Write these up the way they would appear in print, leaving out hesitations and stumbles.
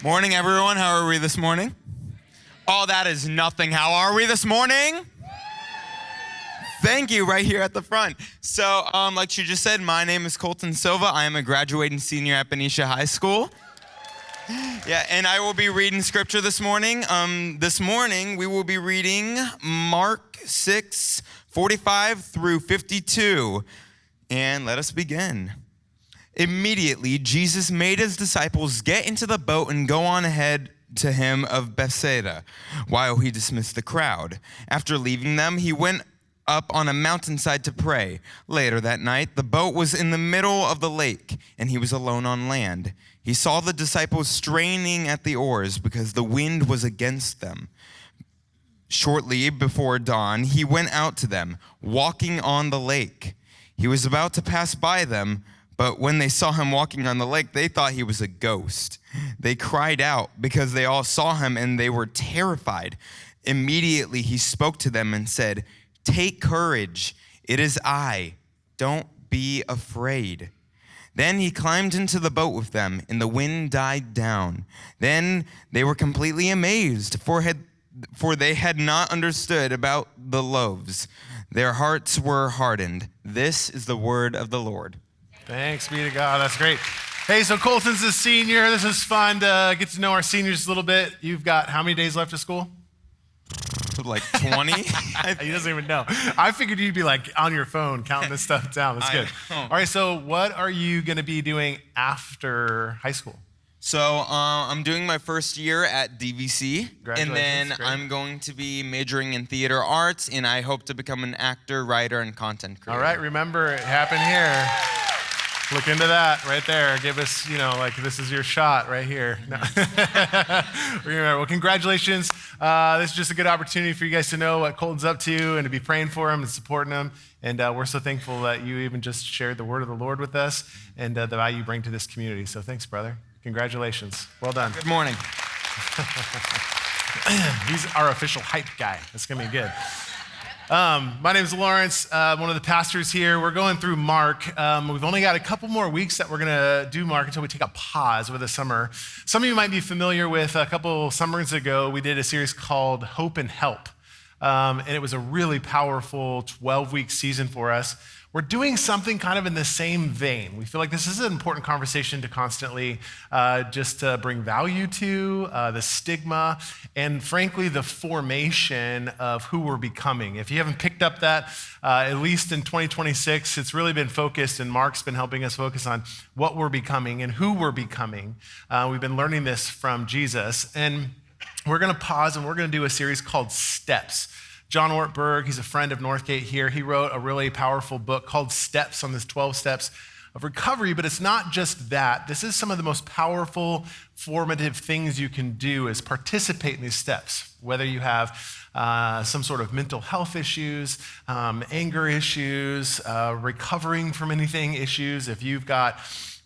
Morning, everyone. How are we this morning? Oh, that is nothing. How are we this morning? Thank you, right here at the front. So, like she just said, my name is Colton Silva. I am a graduating senior at Benicia High School. Yeah, and I will be reading scripture this morning. This morning, we will be reading Mark 6:45 through 52. And let us begin. Immediately, Jesus made his disciples get into the boat and go on ahead to him of Bethsaida, while he dismissed the crowd. After leaving them, he went up on a mountainside to pray. Later that night, the boat was in the middle of the lake, and he was alone on land. He saw the disciples straining at the oars because the wind was against them. Shortly before dawn, he went out to them, walking on the lake. He was about to pass by them, but when they saw him walking on the lake, they thought he was a ghost. They cried out because they all saw him and they were terrified. Immediately he spoke to them and said, "Take courage, it is I. Don't be afraid." Then he climbed into the boat with them, and the wind died down. Then they were completely amazed, for they had not understood about the loaves. Their hearts were hardened. This is the word of the Lord. Thanks be to God. That's great. Hey, so Colton's a senior. This is fun to get to know our seniors a little bit. You've got how many days left of school? Like 20? He doesn't even know. I figured you'd be like on your phone counting this stuff down. That's good. All right, so what are you going to be doing after high school? So I'm doing my first year at DVC, and then Great. I'm going to be majoring in theater arts, and I hope to become an actor, writer, and content creator. All right, remember, it happened here. Look into that right there. Give us, this is your shot right here. No. Well, congratulations. This is just a good opportunity for you guys to know what Colton's up to and to be praying for him and supporting him. And we're so thankful that you even just shared the word of the Lord with us and the value you bring to this community. So thanks, brother. Congratulations. Well done. Good morning. He's our official hype guy. That's going to be good. My name is Lawrence, one of the pastors here. We're going through Mark. We've only got a couple more weeks that we're going to do Mark until we take a pause over the summer. Some of you might be familiar with a couple summers ago, we did a series called Hope and Help. And it was a really powerful 12-week season for us. We're doing something kind of in the same vein. We feel like this is an important conversation to constantly just bring value to, the stigma, and frankly, the formation of who we're becoming. If you haven't picked up that, at least in 2026, it's really been focused, and Mark's been helping us focus on what we're becoming and who we're becoming. We've been learning this from Jesus, and we're going to pause, and we're going to do a series called Steps. John Ortberg, he's a friend of Northgate here. He wrote a really powerful book called Steps on this 12 steps of recovery, but it's not just that. This is some of the most powerful, formative things you can do is participate in these steps, whether you have some sort of mental health issues, anger issues, recovering from anything issues. If you've got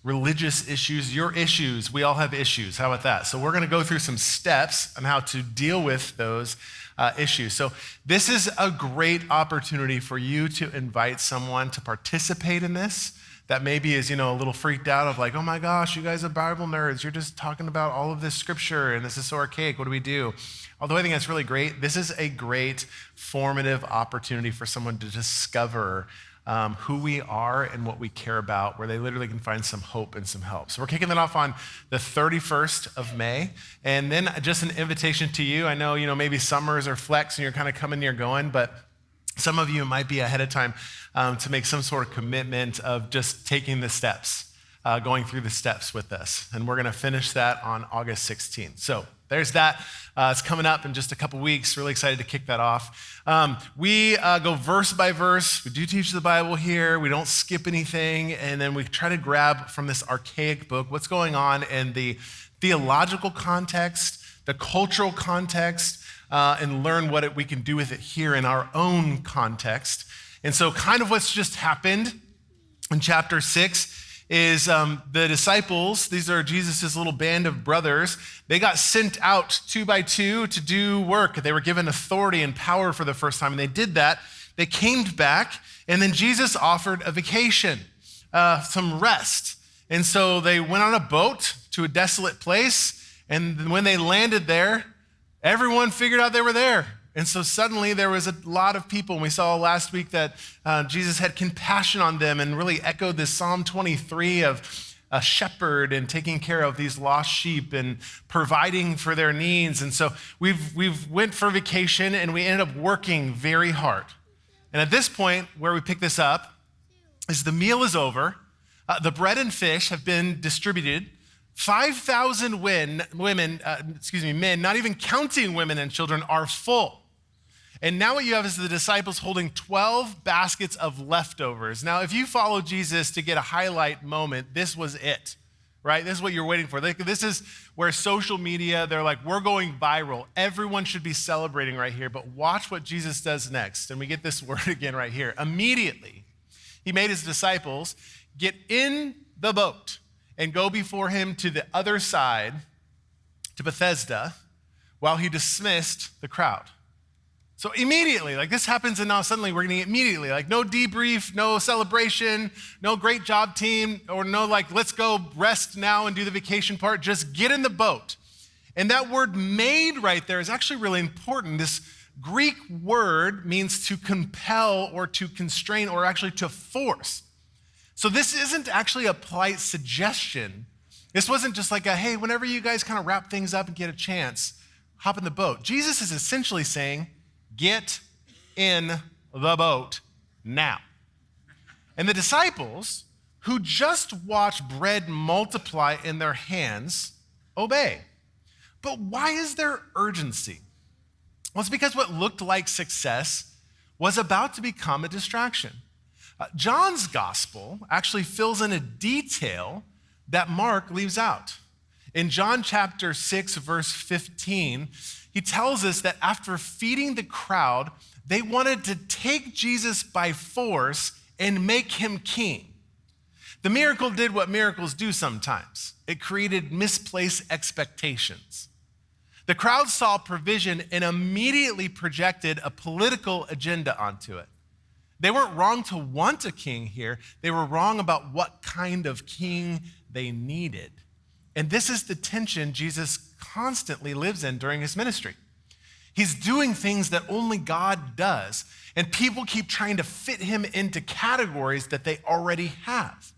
religious issues, your issues, we all have issues. How about that? So we're going to go through some steps on how to deal with those issues. So this is a great opportunity for you to invite someone to participate in this that maybe is, a little freaked out of like, oh my gosh, you guys are Bible nerds. You're just talking about all of this scripture and this is so archaic. What do we do? Although I think that's really great, this is a great formative opportunity for someone to discover who we are and what we care about, where they literally can find some hope and some help. So we're kicking that off on the 31st of May. And then just an invitation to you. I know, maybe summers are flex and you're kind of coming, you're going, but some of you might be ahead of time to make some sort of commitment of just taking the steps, going through the steps with us. And we're going to finish that on August 16th. So there's that. It's coming up in just a couple weeks. Really excited to kick that off. We go verse by verse. We do teach the Bible here. We don't skip anything. And then we try to grab from this archaic book what's going on in the theological context, the cultural context, and learn what we can do with it here in our own context. And so kind of what's just happened in chapter 6 is the disciples, these are Jesus' little band of brothers, they got sent out 2 by 2 to do work. They were given authority and power for the first time, and they did that. They came back, and then Jesus offered a vacation, some rest. And so they went on a boat to a desolate place, And when they landed there, everyone figured out they were there. And so suddenly there was a lot of people. And we saw last week that Jesus had compassion on them and really echoed this Psalm 23 of a shepherd and taking care of these lost sheep and providing for their needs. And so we've went for vacation and we ended up working very hard. And at this point, where we pick this up, is the meal is over. The bread and fish have been distributed. 5,000 men, not even counting women and children, are full. And now what you have is the disciples holding 12 baskets of leftovers. Now, if you follow Jesus to get a highlight moment, this was it, right? This is what you're waiting for. This is where social media, they're like, we're going viral. Everyone should be celebrating right here, but watch what Jesus does next. And we get this word again right here. Immediately, he made his disciples get in the boat and go before him to the other side, to Bethesda, while he dismissed the crowd. So immediately, like this happens, and now suddenly we're getting immediately, like no debrief, no celebration, no great job team, or no like, let's go rest now and do the vacation part. Just get in the boat. And that word made right there is actually really important. This Greek word means to compel or to constrain or actually to force. So this isn't actually a polite suggestion. This wasn't just like a, hey, whenever you guys kind of wrap things up and get a chance, hop in the boat. Jesus is essentially saying, get in the boat now. And the disciples, who just watched bread multiply in their hands, obey. But why is there urgency? Well, it's because what looked like success was about to become a distraction. John's gospel actually fills in a detail that Mark leaves out. In John chapter 6, verse 15, he tells us that after feeding the crowd, they wanted to take Jesus by force and make him king. The miracle did what miracles do sometimes. It created misplaced expectations. The crowd saw provision and immediately projected a political agenda onto it. They weren't wrong to want a king here. They were wrong about what kind of king they needed. And this is the tension Jesus constantly lives in during his ministry. He's doing things that only God does, and people keep trying to fit him into categories that they already have.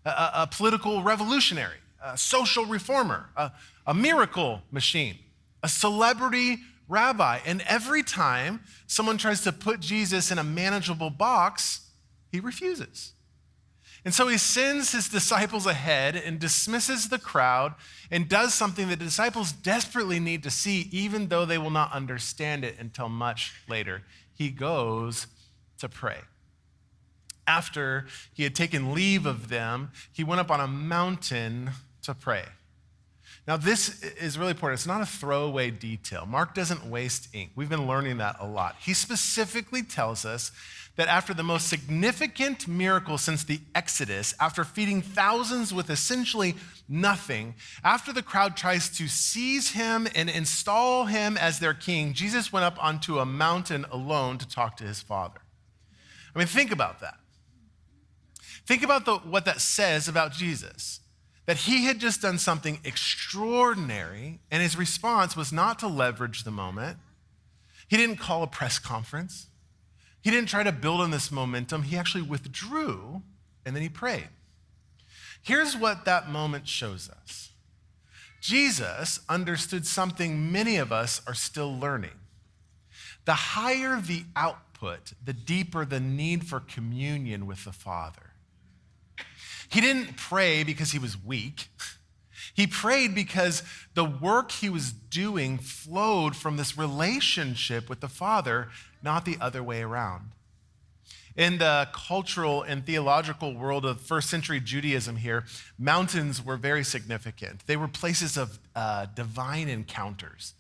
A political revolutionary, a social reformer, a miracle machine, a celebrity rabbi. And every time someone tries to put Jesus in a manageable box, he refuses. And so he sends his disciples ahead and dismisses the crowd and does something the disciples desperately need to see, even though they will not understand it until much later. He goes to pray. After he had taken leave of them, he went up on a mountain to pray. Now, this is really important. It's not a throwaway detail. Mark doesn't waste ink. We've been learning that a lot. He specifically tells us that after the most significant miracle since the Exodus, after feeding thousands with essentially nothing, after the crowd tries to seize him and install him as their king, Jesus went up onto a mountain alone to talk to his Father. I mean, think about that. Think about what that says about Jesus. That he had just done something extraordinary, and his response was not to leverage the moment. He didn't call a press conference. He didn't try to build on this momentum. He actually withdrew, and then he prayed. Here's what that moment shows us. Jesus understood something many of us are still learning. The higher the output, the deeper the need for communion with the Father. He didn't pray because he was weak. He prayed because the work he was doing flowed from this relationship with the Father, not the other way around. In the cultural and theological world of first century Judaism here, mountains were very significant. They were places of divine encounters.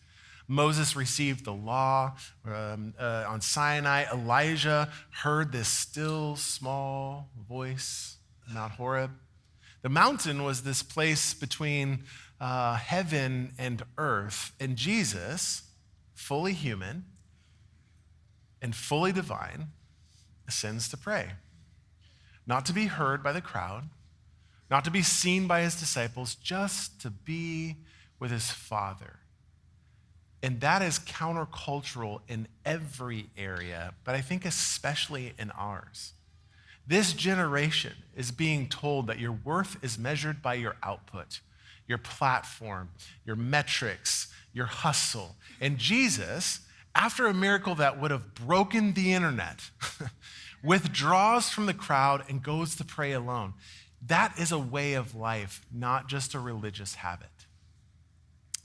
Moses received the law on Sinai. Elijah heard this still small voice, Mount Horeb. The mountain was this place between heaven and earth, and Jesus, fully human and fully divine, ascends to pray. Not to be heard by the crowd, not to be seen by his disciples, just to be with his Father. And that is countercultural in every area, but I think especially in ours. This generation is being told that your worth is measured by your output, your platform, your metrics, your hustle. And Jesus, after a miracle that would have broken the internet, withdraws from the crowd and goes to pray alone. That is a way of life, not just a religious habit.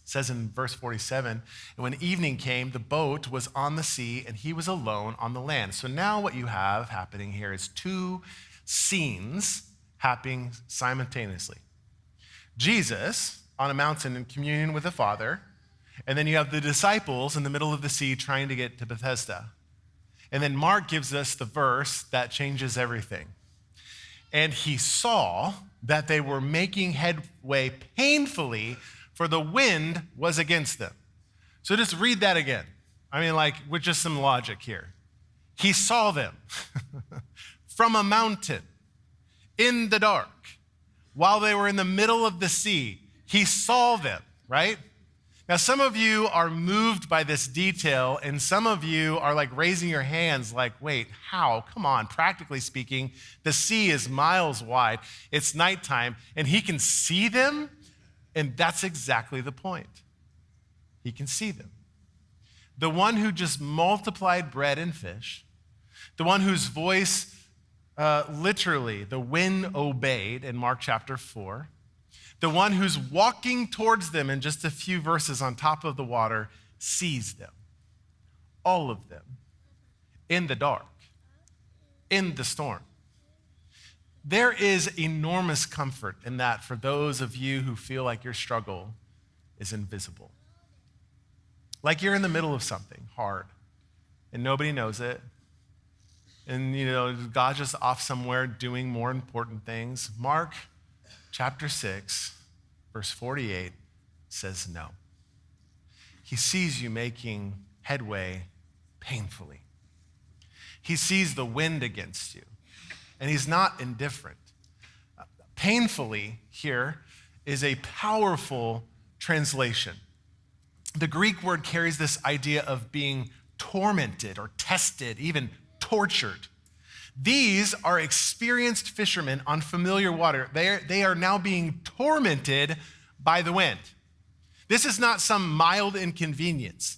It says in verse 47, and when evening came, the boat was on the sea and he was alone on the land. So now what you have happening here is two scenes happening simultaneously. Jesus on a mountain in communion with the Father, and then you have the disciples in the middle of the sea trying to get to Bethesda. And then Mark gives us the verse that changes everything. And he saw that they were making headway painfully, for the wind was against them. So just read that again. I mean, like, with just some logic here. He saw them from a mountain in the dark while they were in the middle of the sea. He saw them, right? Now, some of you are moved by this detail, and some of you are like raising your hands like, wait, how? Come on, practically speaking, the sea is miles wide. It's nighttime, and he can see them? And that's exactly the point. He can see them. The one who just multiplied bread and fish, the one whose voice literally the wind obeyed in Mark chapter 4, the one who's walking towards them in just a few verses on top of the water sees them, all of them, in the dark, in the storm. There is enormous comfort in that for those of you who feel like your struggle is invisible. Like you're in the middle of something hard and nobody knows it. And, God's just off somewhere doing more important things. Mark chapter 6, verse 48 says no. He sees you making headway painfully. He sees the wind against you, and he's not indifferent. Painfully here is a powerful translation. The Greek word carries this idea of being tormented or tested, even tortured. These are experienced fishermen on familiar water. They are now being tormented by the wind. This is not some mild inconvenience.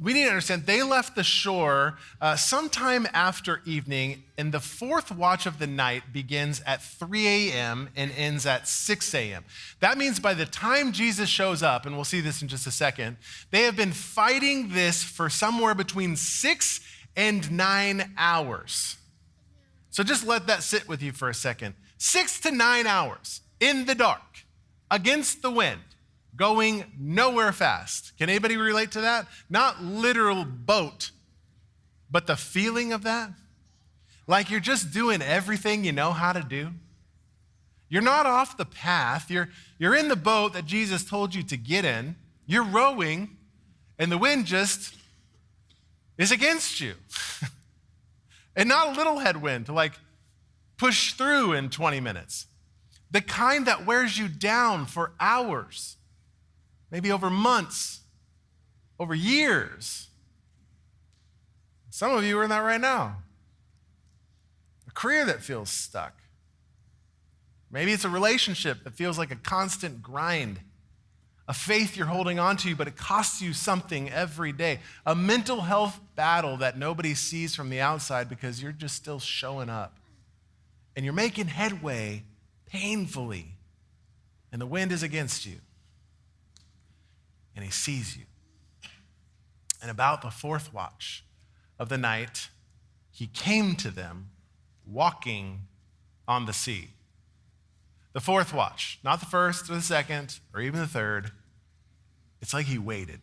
We need to understand they left the shore sometime after evening, and the fourth watch of the night begins at 3 a.m. and ends at 6 a.m. That means by the time Jesus shows up, and we'll see this in just a second, they have been fighting this for somewhere between 6 and 9 hours. So just let that sit with you for a second. 6 to 9 hours in the dark, against the wind, going nowhere fast. Can anybody relate to that? Not literal boat, but the feeling of that. Like you're just doing everything you know how to do. You're not off the path. You're in the boat that Jesus told you to get in. You're rowing, and the wind just is against you. And not a little headwind to like push through in 20 minutes. The kind that wears you down for hours, maybe over months, over years. Some of you are in that right now. A career that feels stuck. Maybe it's a relationship that feels like a constant grind. A faith you're holding on to, but it costs you something every day. A mental health battle that nobody sees from the outside because you're just still showing up. And you're making headway painfully. And the wind is against you. And he sees you. And about the fourth watch of the night, he came to them walking on the sea. The fourth watch, not the first or the second or even the third. It's like he waited.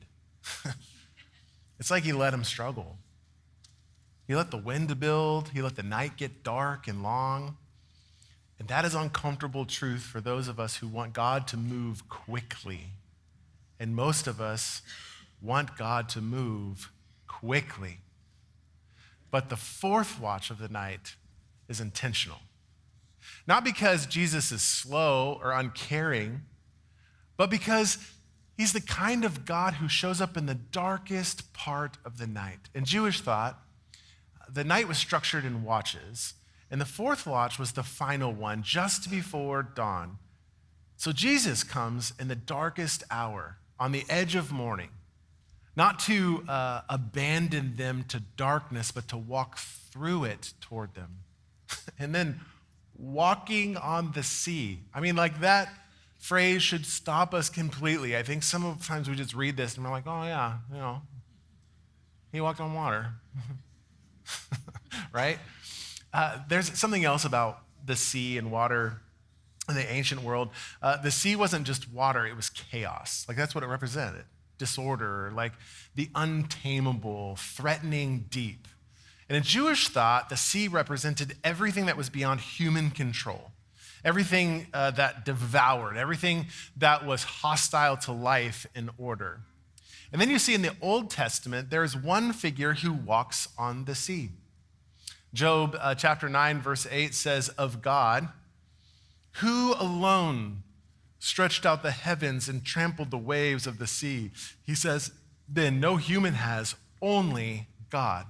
It's like he let him struggle. He let the wind build. He let the night get dark and long. And that is uncomfortable truth for those of us who want God to move quickly. And most of us want God to move quickly. But the fourth watch of the night is intentional. Not because Jesus is slow or uncaring, but because He's the kind of God who shows up in the darkest part of the night. In Jewish thought, the night was structured in watches, and the fourth watch was the final one, just before dawn. So Jesus comes in the darkest hour, on the edge of morning, not to abandon them to darkness, but to walk through it toward them. And then walking on the sea. I mean, like that phrase should stop us completely. I think sometimes we just read this and we're like, oh yeah, he walked on water, right? There's something else about the sea and water in the ancient world. The sea wasn't just water, it was chaos. Like that's what it represented. Disorder, like the untamable, threatening deep. And in Jewish thought, the sea represented everything that was beyond human control. Everything that devoured, everything that was hostile to life and order. And then you see in the Old Testament, there is one figure who walks on the sea. Job chapter 9, verse 8 says, of God, who alone stretched out the heavens and trampled the waves of the sea. He says, then no human has, only God.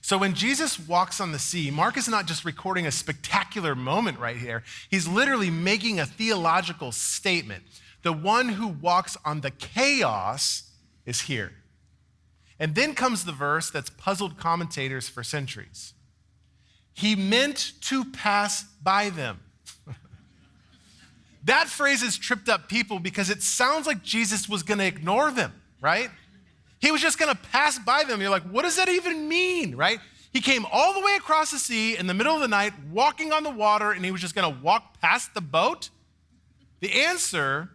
So when Jesus walks on the sea, Mark is not just recording a spectacular moment right here. He's literally making a theological statement. The one who walks on the chaos is here. And then comes the verse that's puzzled commentators for centuries. He meant to pass by them. That phrase has tripped up people because it sounds like Jesus was going to ignore them, right? He was just going to pass by them. You're like, what does that even mean, right? He came all the way across the sea in the middle of the night, walking on the water, and he was just going to walk past the boat? The answer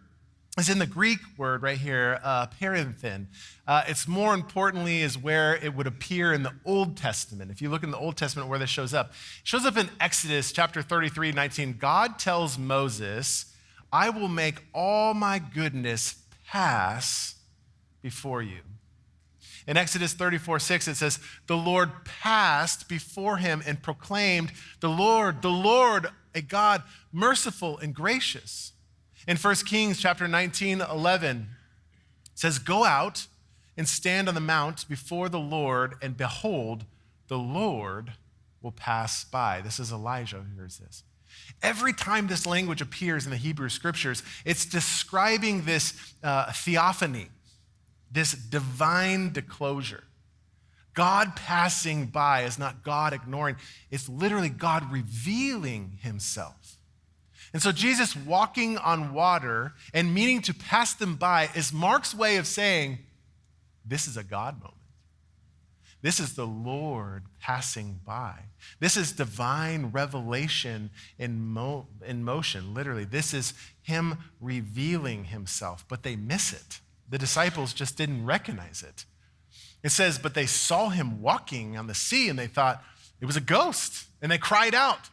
is in the Greek word right here, perinthin. It's more importantly is where it would appear in the Old Testament. If you look in the Old Testament where this shows up, it shows up in Exodus chapter 33, 19. God tells Moses, I will make all my goodness pass before you. In Exodus 34, 6, it says, the Lord passed before him and proclaimed, the Lord, a God merciful and gracious. In 1 Kings chapter 19, 11, it says, go out and stand on the mount before the Lord, and behold, the Lord will pass by. This is Elijah who hears this. Every time this language appears in the Hebrew scriptures, it's describing this theophany, this divine disclosure. God passing by is not God ignoring. It's literally God revealing himself. And so Jesus walking on water and meaning to pass them by is Mark's way of saying, this is a God moment. This is the Lord passing by. This is divine revelation in motion, literally. This is him revealing himself, but they miss it. The disciples just didn't recognize it. It says, but they saw him walking on the sea and they thought it was a ghost, and they cried out.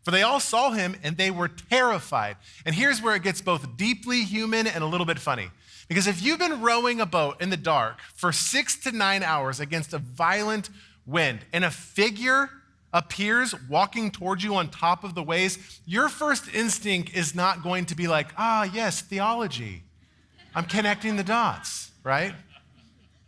For they all saw him and they were terrified. And here's where it gets both deeply human and a little bit funny. Because if you've been rowing a boat in the dark for 6 to 9 hours against a violent wind and a figure appears walking towards you on top of the waves, your first instinct is not going to be like, yes, theology. I'm connecting the dots, right?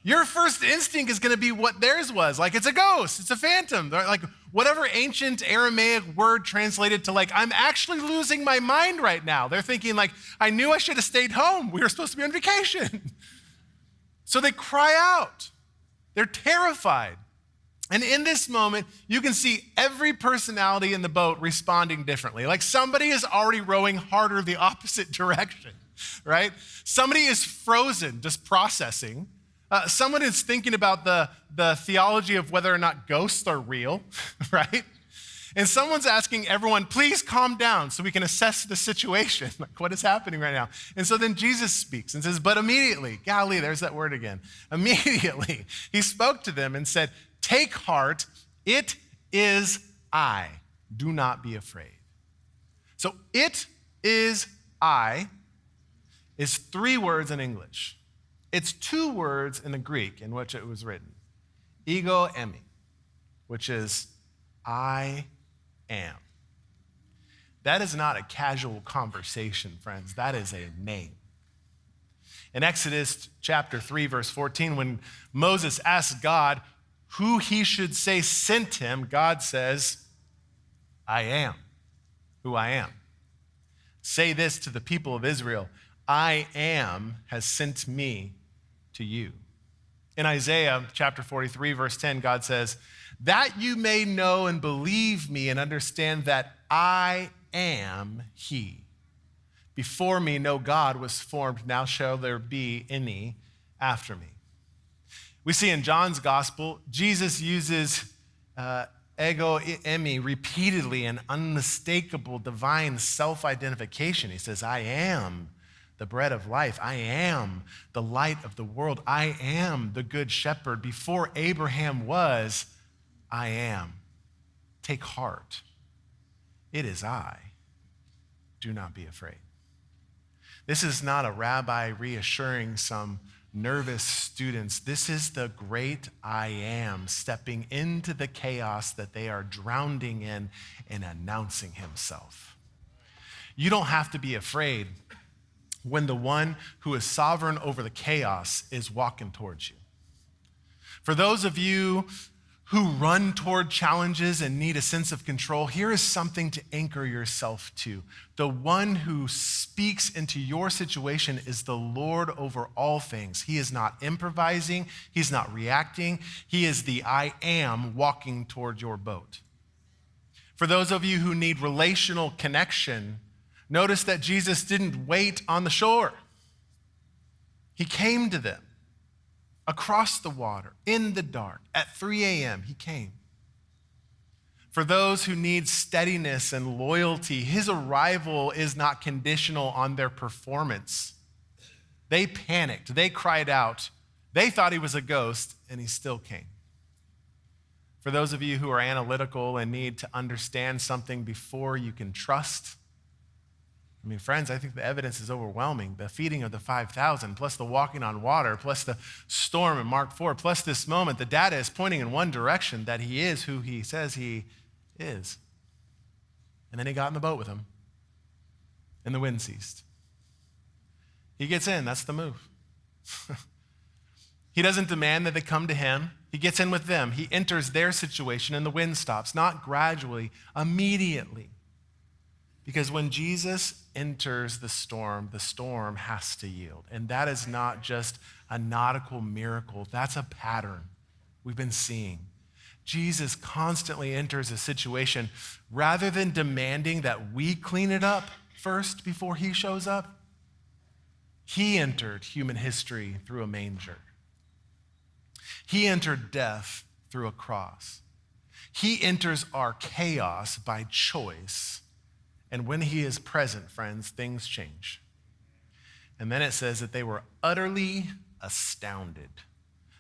Your first instinct is going to be what theirs was. Like, it's a ghost, it's a phantom. Like, whatever ancient Aramaic word translated to like, I'm actually losing my mind right now. They're thinking like, I knew I should have stayed home. We were supposed to be on vacation. So they cry out. They're terrified. And in this moment, you can see every personality in the boat responding differently. Like somebody is already rowing harder the opposite direction, right? Somebody is frozen, just processing. Someone is thinking about the theology of whether or not ghosts are real, right? And someone's asking everyone, please calm down so we can assess the situation. Like, what is happening right now? And so then Jesus speaks and says, but immediately, golly, there's that word again. Immediately, he spoke to them and said, take heart, it is I. Do not be afraid. So it is I is 3 words in English. It's 2 words in the Greek in which it was written. Ego eimi, which is I am. That is not a casual conversation, friends. That is a name. In Exodus chapter 3, verse 14, when Moses asked God who he should say sent him, God says, I am who I am. Say this to the people of Israel, I am has sent me to you. In Isaiah chapter 43, verse 10, God says, that you may know and believe me and understand that I am he. Before me, no God was formed. Now shall there be any after me. We see in John's gospel, Jesus uses ego eimi repeatedly in unmistakable divine self-identification. He says, I am the bread of life. I am the light of the world. I am the good shepherd. Before Abraham was, I am. Take heart. It is I. Do not be afraid. This is not a rabbi reassuring some nervous students. This is the great I am stepping into the chaos that they are drowning in and announcing himself. You don't have to be afraid when the one who is sovereign over the chaos is walking towards you. For those of you who run toward challenges and need a sense of control, here is something to anchor yourself to. The one who speaks into your situation is the Lord over all things. He is not improvising. He's not reacting. He is the I am walking toward your boat. For those of you who need relational connection, notice that Jesus didn't wait on the shore. He came to them. Across the water, in the dark, at 3 a.m., he came. For those who need steadiness and loyalty, his arrival is not conditional on their performance. They panicked, they cried out, they thought he was a ghost, and he still came. For those of you who are analytical and need to understand something before you can trust, friends, I think the evidence is overwhelming. The feeding of the 5,000, plus the walking on water, plus the storm in Mark 4, plus this moment, the data is pointing in one direction, that he is who he says he is. And then he got in the boat with him, and the wind ceased. He gets in, that's the move. He doesn't demand that they come to him. He gets in with them. He enters their situation, and the wind stops, not gradually, immediately. Because when Jesus enters the storm has to yield. And that is not just a nautical miracle. That's a pattern we've been seeing. Jesus constantly enters a situation rather than demanding that we clean it up first before he shows up. He entered human history through a manger. He entered death through a cross. He enters our chaos by choice. And when he is present, friends, things change. And then it says that they were utterly astounded.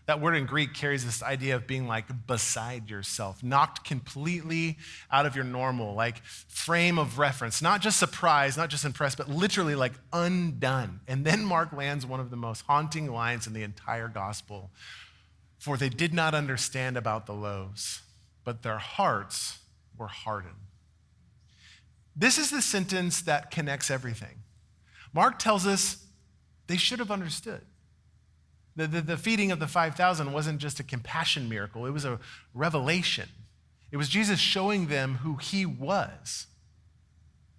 That word in Greek carries this idea of being like beside yourself, knocked completely out of your normal, like frame of reference, not just surprised, not just impressed, but literally like undone. And then Mark lands one of the most haunting lines in the entire gospel. For they did not understand about the loaves, but their hearts were hardened. This is the sentence that connects everything. Mark tells us they should have understood. The feeding of the 5,000 wasn't just a compassion miracle. It was a revelation. It was Jesus showing them who he was.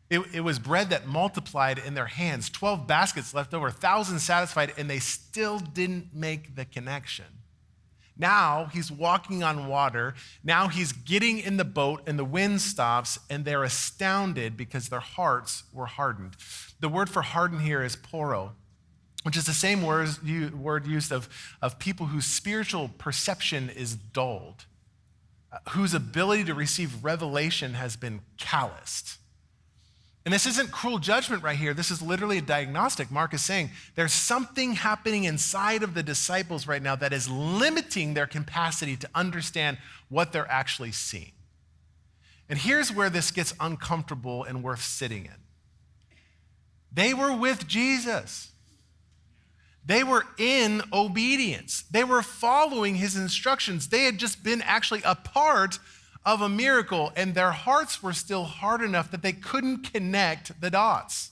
It was bread that multiplied in their hands, 12 baskets left over, 1,000 satisfied, and they still didn't make the connection. Now he's walking on water. Now he's getting in the boat and the wind stops, and they're astounded because their hearts were hardened. The word for hardened here is poro, which is the same word used of people whose spiritual perception is dulled, whose ability to receive revelation has been calloused. And this isn't cruel judgment right here. This is literally a diagnostic. Mark is saying there's something happening inside of the disciples right now that is limiting their capacity to understand what they're actually seeing. And here's where this gets uncomfortable and worth sitting in. They were with Jesus. They were in obedience. They were following his instructions. They had just been actually a part of a miracle, and their hearts were still hard enough that they couldn't connect the dots.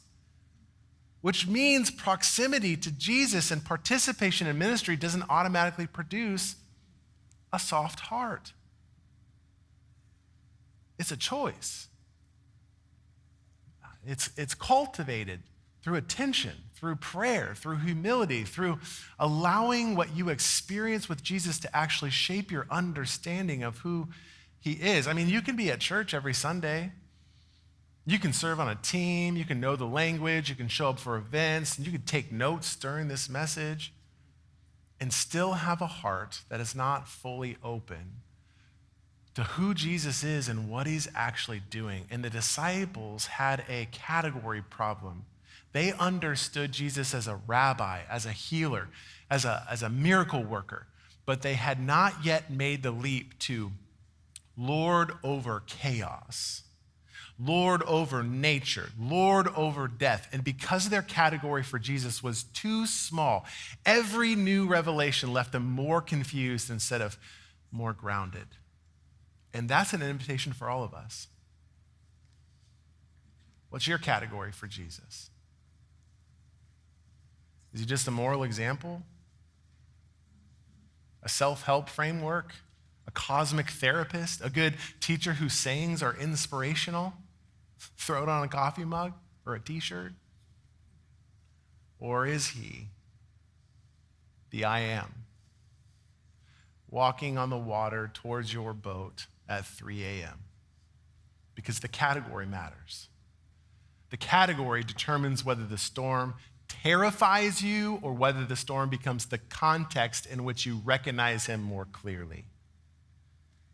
which means proximity to Jesus and participation in ministry doesn't automatically produce a soft heart. It's a choice. It's cultivated through attention, through prayer, through humility, through allowing what you experience with Jesus to actually shape your understanding of who he is. I mean, you can be at church every Sunday. You can serve on a team. You can know the language. You can show up for events. And you can take notes during this message and still have a heart that is not fully open to who Jesus is and what he's actually doing. And the disciples had a category problem. They understood Jesus as a rabbi, as a healer, as a miracle worker, but they had not yet made the leap to Lord over chaos, Lord over nature, Lord over death. And because their category for Jesus was too small, every new revelation left them more confused instead of more grounded. And that's an invitation for all of us. What's your category for Jesus? Is he just a moral example? A self-help framework? A cosmic therapist? A good teacher whose sayings are inspirational? Throw it on a coffee mug or a t-shirt? Or is he the I am, walking on the water towards your boat at 3 a.m.? Because the category matters. The category determines whether the storm terrifies you or whether the storm becomes the context in which you recognize him more clearly.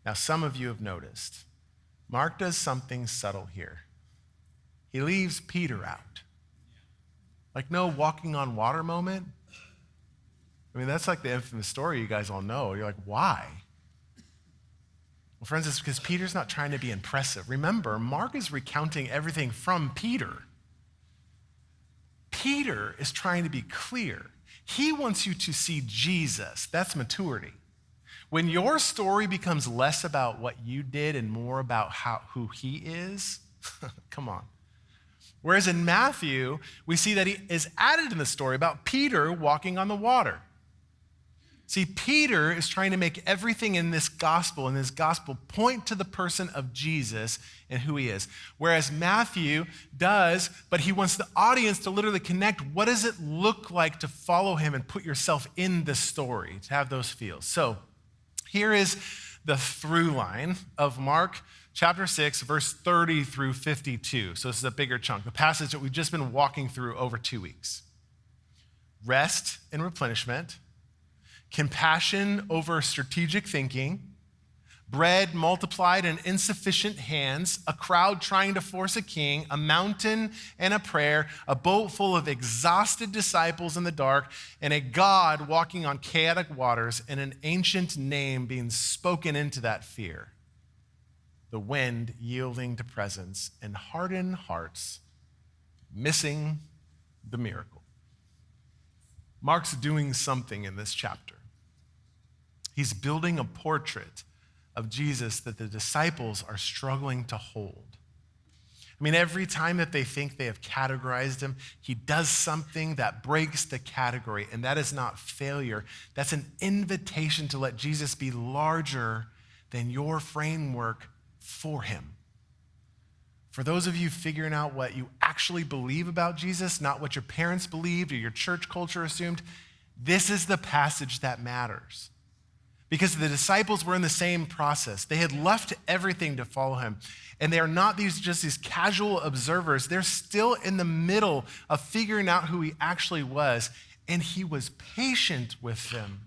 Now, some of you have noticed, Mark does something subtle here. He leaves Peter out. Like no walking on water moment. I mean, that's like the infamous story you guys all know. You're like, why? Well, friends, it's because Peter's not trying to be impressive. Remember, Mark is recounting everything from Peter. Peter is trying to be clear. He wants you to see Jesus. That's maturity. When your story becomes less about what you did and more about who he is, come on. Whereas in Matthew, we see that he is added in the story about Peter walking on the water. See, Peter is trying to make everything in this gospel point to the person of Jesus and who he is. Whereas Matthew does, but he wants the audience to literally connect. What does it look like to follow him and put yourself in the story, to have those feels? So here is the through line of Mark chapter 6, verse 30 through 52. So this is a bigger chunk, the passage that we've just been walking through over 2 weeks. Rest and replenishment, compassion over strategic thinking, bread multiplied in insufficient hands, a crowd trying to force a king, a mountain and a prayer, a boat full of exhausted disciples in the dark, and a God walking on chaotic waters, and an ancient name being spoken into that fear. The wind yielding to presence, and hardened hearts missing the miracle. Mark's doing something in this chapter. He's building a portrait of Jesus that the disciples are struggling to hold. I mean, every time that they think they have categorized him, he does something that breaks the category, and that is not failure. That's an invitation to let Jesus be larger than your framework for him. For those of you figuring out what you actually believe about Jesus, not what your parents believed or your church culture assumed, this is the passage that matters. Because the disciples were in the same process. They had left everything to follow him. And they are not just these casual observers. They're still in the middle of figuring out who he actually was. And he was patient with them.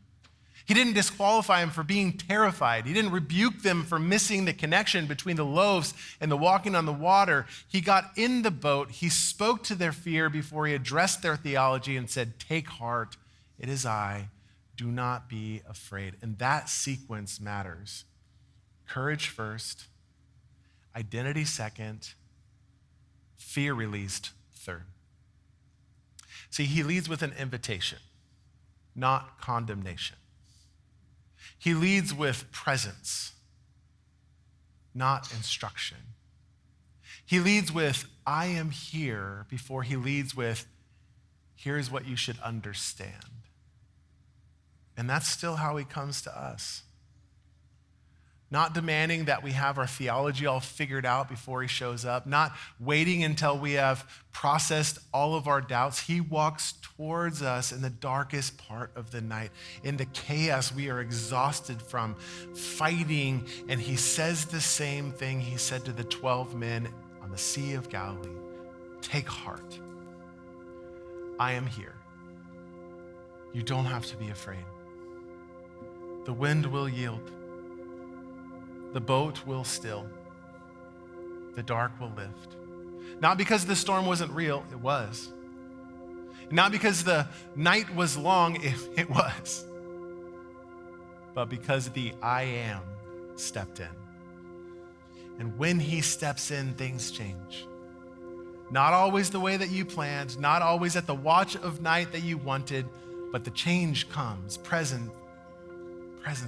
He didn't disqualify them for being terrified. He didn't rebuke them for missing the connection between the loaves and the walking on the water. He got in the boat. He spoke to their fear before he addressed their theology and said, "Take heart, it is I. Do not be afraid." And that sequence matters. Courage first, identity second, fear released third. See, he leads with an invitation, not condemnation. He leads with presence, not instruction. He leads with, "I am here," before he leads with, Here's what you should understand. And that's still how he comes to us. Not demanding that we have our theology all figured out before he shows up, not waiting until we have processed all of our doubts. He walks towards us in the darkest part of the night, in the chaos we are exhausted from fighting, and he says the same thing he said to the 12 men on the Sea of Galilee. Take heart. I am here. You don't have to be afraid. The wind will yield. The boat will still. The dark will lift. Not because the storm wasn't real, it was. Not because the night was long, it was. But because the I am stepped in. And when he steps in, things change. Not always the way that you planned, not always at the watch of night that you wanted, but the change comes, presence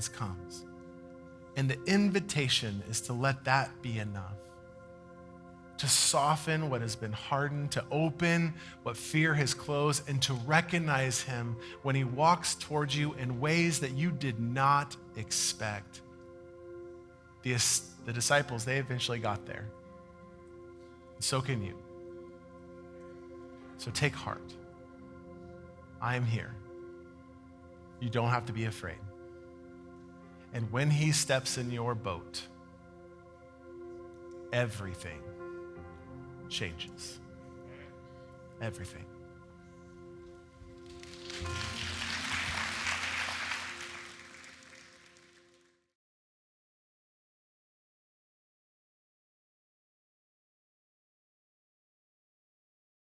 comes. And the invitation is to let that be enough. To soften what has been hardened, to open what fear has closed, and to recognize him when he walks towards you in ways that you did not expect. The disciples, they eventually got there. So can you. So take heart. I am here. You don't have to be afraid. And when he steps in your boat, everything changes. Everything.